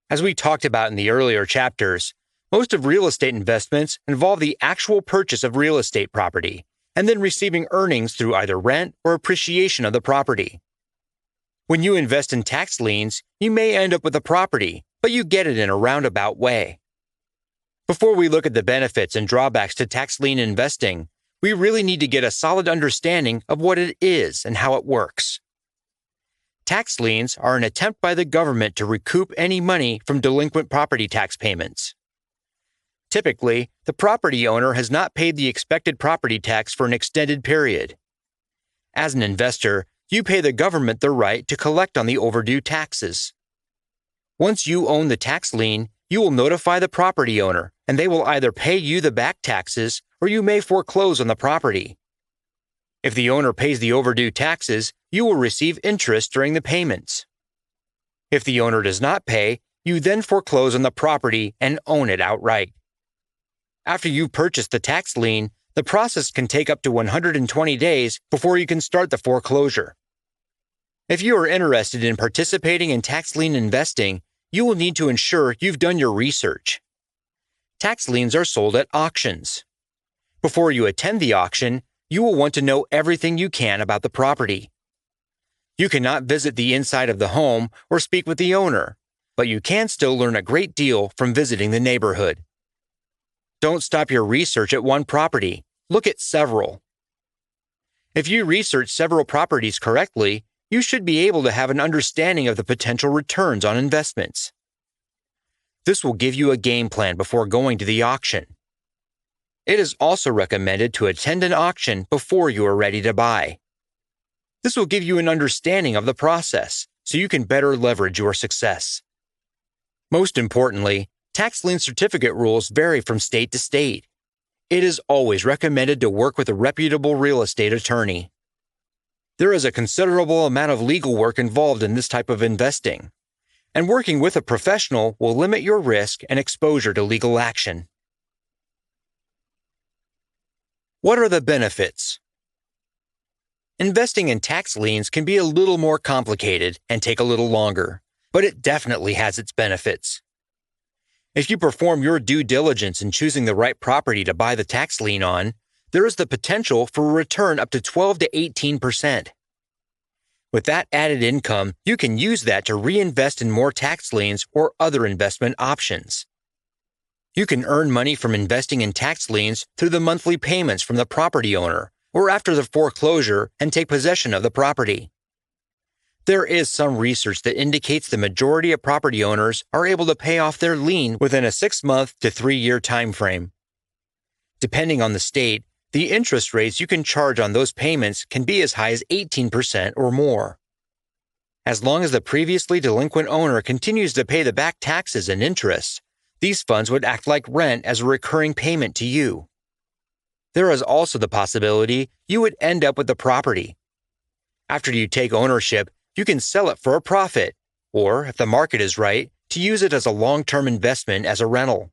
As we talked about in the earlier chapters, most of real estate investments involve the actual purchase of real estate property and then receiving earnings through either rent or appreciation of the property. When you invest in tax liens, you may end up with a property, but you get it in a roundabout way. Before we look at the benefits and drawbacks to tax lien investing, we really need to get a solid understanding of what it is and how it works. Tax liens are an attempt by the government to recoup any money from delinquent property tax payments. Typically, the property owner has not paid the expected property tax for an extended period. As an investor, you pay the government the right to collect on the overdue taxes. Once you own the tax lien, you will notify the property owner, and they will either pay you the back taxes or you may foreclose on the property. If the owner pays the overdue taxes, you will receive interest during the payments. If the owner does not pay, you then foreclose on the property and own it outright. After you've purchased the tax lien, the process can take up to 120 days before you can start the foreclosure. If you are interested in participating in tax lien investing, you will need to ensure you've done your research. Tax liens are sold at auctions. Before you attend the auction, you will want to know everything you can about the property. You cannot visit the inside of the home or speak with the owner, but you can still learn a great deal from visiting the neighborhood. Don't stop your research at one property. Look at several. If you research several properties correctly, you should be able to have an understanding of the potential returns on investments. This will give you a game plan before going to the auction. It is also recommended to attend an auction before you are ready to buy. This will give you an understanding of the process, so you can better leverage your success. Most importantly, tax lien certificate rules vary from state to state. It is always recommended to work with a reputable real estate attorney. There is a considerable amount of legal work involved in this type of investing, and working with a professional will limit your risk and exposure to legal action. What are the benefits? Investing in tax liens can be a little more complicated and take a little longer, but it definitely has its benefits. If you perform your due diligence in choosing the right property to buy the tax lien on, there is the potential for a return up to 12 to 18%. With that added income, you can use that to reinvest in more tax liens or other investment options. You can earn money from investing in tax liens through the monthly payments from the property owner or after the foreclosure and take possession of the property. There is some research that indicates the majority of property owners are able to pay off their lien within a 6-month to 3-year time frame. Depending on the state, the interest rates you can charge on those payments can be as high as 18% or more. As long as the previously delinquent owner continues to pay the back taxes and interest, these funds would act like rent as a recurring payment to you. There is also the possibility you would end up with the property. After you take ownership, you can sell it for a profit, or, if the market is right, to use it as a long-term investment as a rental.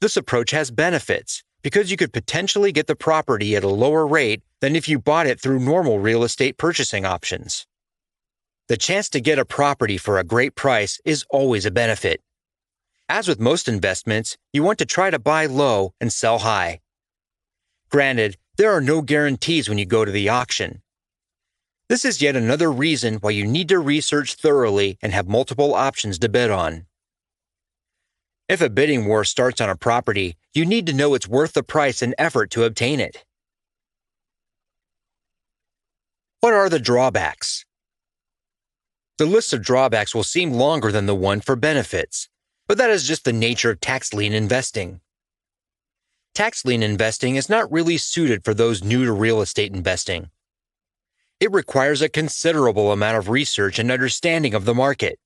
This approach has benefits because you could potentially get the property at a lower rate than if you bought it through normal real estate purchasing options. The chance to get a property for a great price is always a benefit. As with most investments, you want to try to buy low and sell high. Granted, there are no guarantees when you go to the auction. This is yet another reason why you need to research thoroughly and have multiple options to bid on. If a bidding war starts on a property, you need to know it's worth the price and effort to obtain it. What are the drawbacks? The list of drawbacks will seem longer than the one for benefits, but that is just the nature of tax lien investing. Tax lien investing is not really suited for those new to real estate investing. It requires a considerable amount of research and understanding of the market.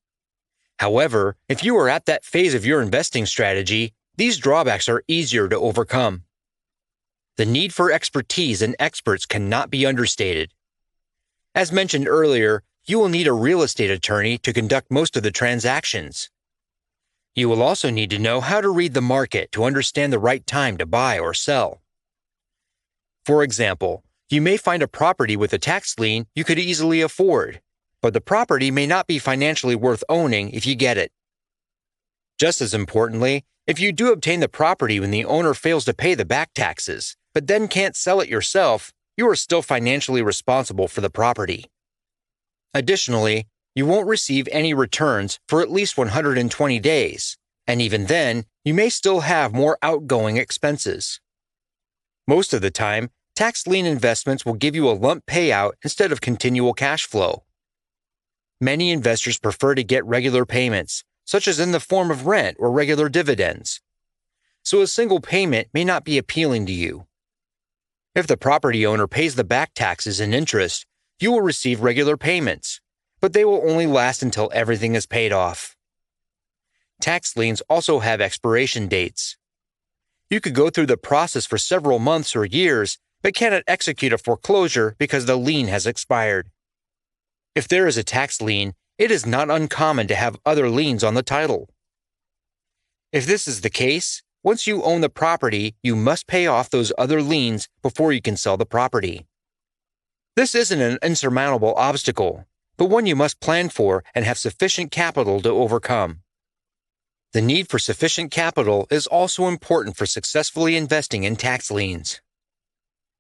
However, if you are at that phase of your investing strategy, these drawbacks are easier to overcome. The need for expertise and experts cannot be understated. As mentioned earlier, you will need a real estate attorney to conduct most of the transactions. You will also need to know how to read the market to understand the right time to buy or sell. For example, you may find a property with a tax lien you could easily afford, but the property may not be financially worth owning if you get it. Just as importantly, if you do obtain the property when the owner fails to pay the back taxes, but then can't sell it yourself, you are still financially responsible for the property. Additionally, you won't receive any returns for at least 120 days, and even then, you may still have more outgoing expenses. Most of the time, tax lien investments will give you a lump payout instead of continual cash flow. Many investors prefer to get regular payments, such as in the form of rent or regular dividends. So a single payment may not be appealing to you. If the property owner pays the back taxes and interest, you will receive regular payments, but they will only last until everything is paid off. Tax liens also have expiration dates. You could go through the process for several months or years, but cannot execute a foreclosure because the lien has expired. If there is a tax lien, it is not uncommon to have other liens on the title. If this is the case, once you own the property, you must pay off those other liens before you can sell the property. This isn't an insurmountable obstacle, but one you must plan for and have sufficient capital to overcome. The need for sufficient capital is also important for successfully investing in tax liens.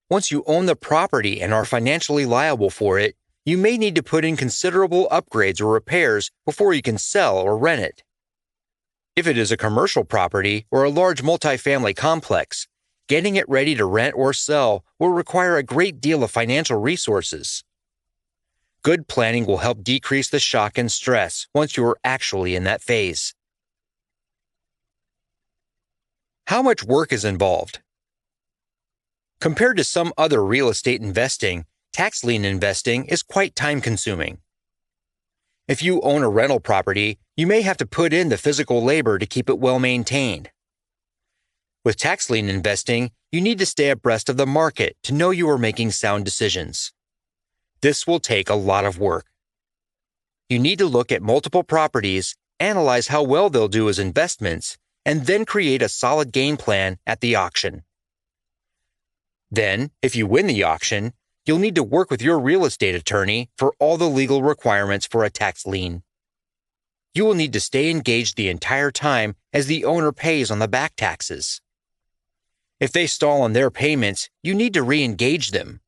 Once you own the property and are financially liable for it, you may need to put in considerable upgrades or repairs before you can sell or rent it. If it is a commercial property or a large multifamily complex, getting it ready to rent or sell will require a great deal of financial resources. Good planning will help decrease the shock and stress once you are actually in that phase. How much work is involved? Compared to some other real estate investing, tax lien investing is quite time-consuming. If you own a rental property, you may have to put in the physical labor to keep it well maintained. With tax lien investing, you need to stay abreast of the market to know you are making sound decisions. This will take a lot of work. You need to look at multiple properties, analyze how well they'll do as investments, and then create a solid game plan at the auction. Then, if you win the auction, you'll need to work with your real estate attorney for all the legal requirements for a tax lien. You will need to stay engaged the entire time as the owner pays on the back taxes. If they stall on their payments, you need to re-engage them.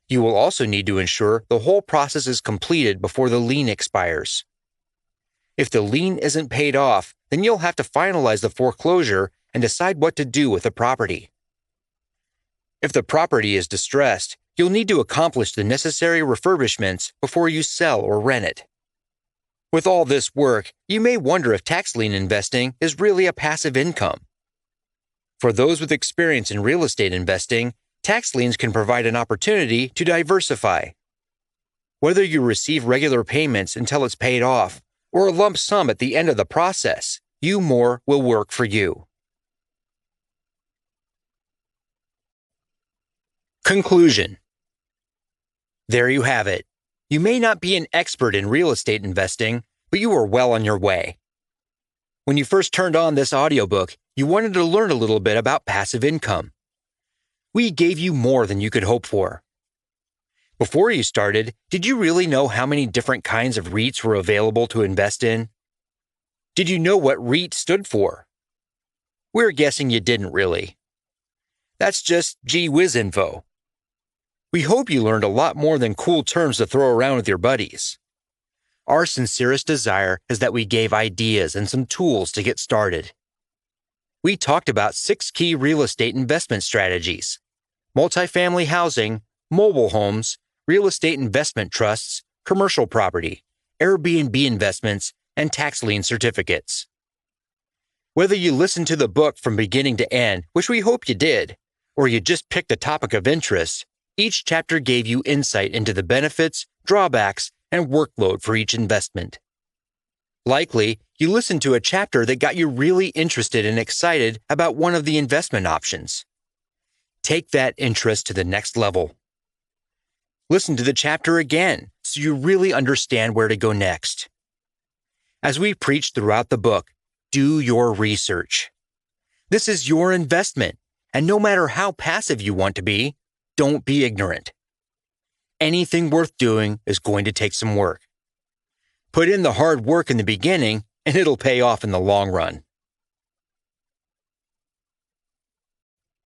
You will also need to ensure the whole process is completed before the lien expires. If the lien isn't paid off, then you'll have to finalize the foreclosure and decide what to do with the property. If the property is distressed, you'll need to accomplish the necessary refurbishments before you sell or rent it. With all this work, you may wonder if tax lien investing is really a passive income. For those with experience in real estate investing, tax liens can provide an opportunity to diversify. Whether you receive regular payments until it's paid off, or a lump sum at the end of the process, more will work for you. Conclusion. There you have it. You may not be an expert in real estate investing, but you are well on your way. When you first turned on this audiobook, you wanted to learn a little bit about passive income. We gave you more than you could hope for. Before you started, did you really know how many different kinds of REITs were available to invest in? Did you know what REIT stood for? We're guessing you didn't really. That's just gee whiz info. We hope you learned a lot more than cool terms to throw around with your buddies. Our sincerest desire is that we gave ideas and some tools to get started. We talked about 6 key real estate investment strategies: multifamily housing, mobile homes, real estate investment trusts, commercial property, Airbnb investments, and tax lien certificates. Whether you listened to the book from beginning to end, which we hope you did, or you just picked a topic of interest, each chapter gave you insight into the benefits, drawbacks, and workload for each investment. Likely, you listened to a chapter that got you really interested and excited about one of the investment options. Take that interest to the next level. Listen to the chapter again so you really understand where to go next. As we preach throughout the book, do your research. This is your investment, and no matter how passive you want to be, don't be ignorant. Anything worth doing is going to take some work. Put in the hard work in the beginning, and it'll pay off in the long run.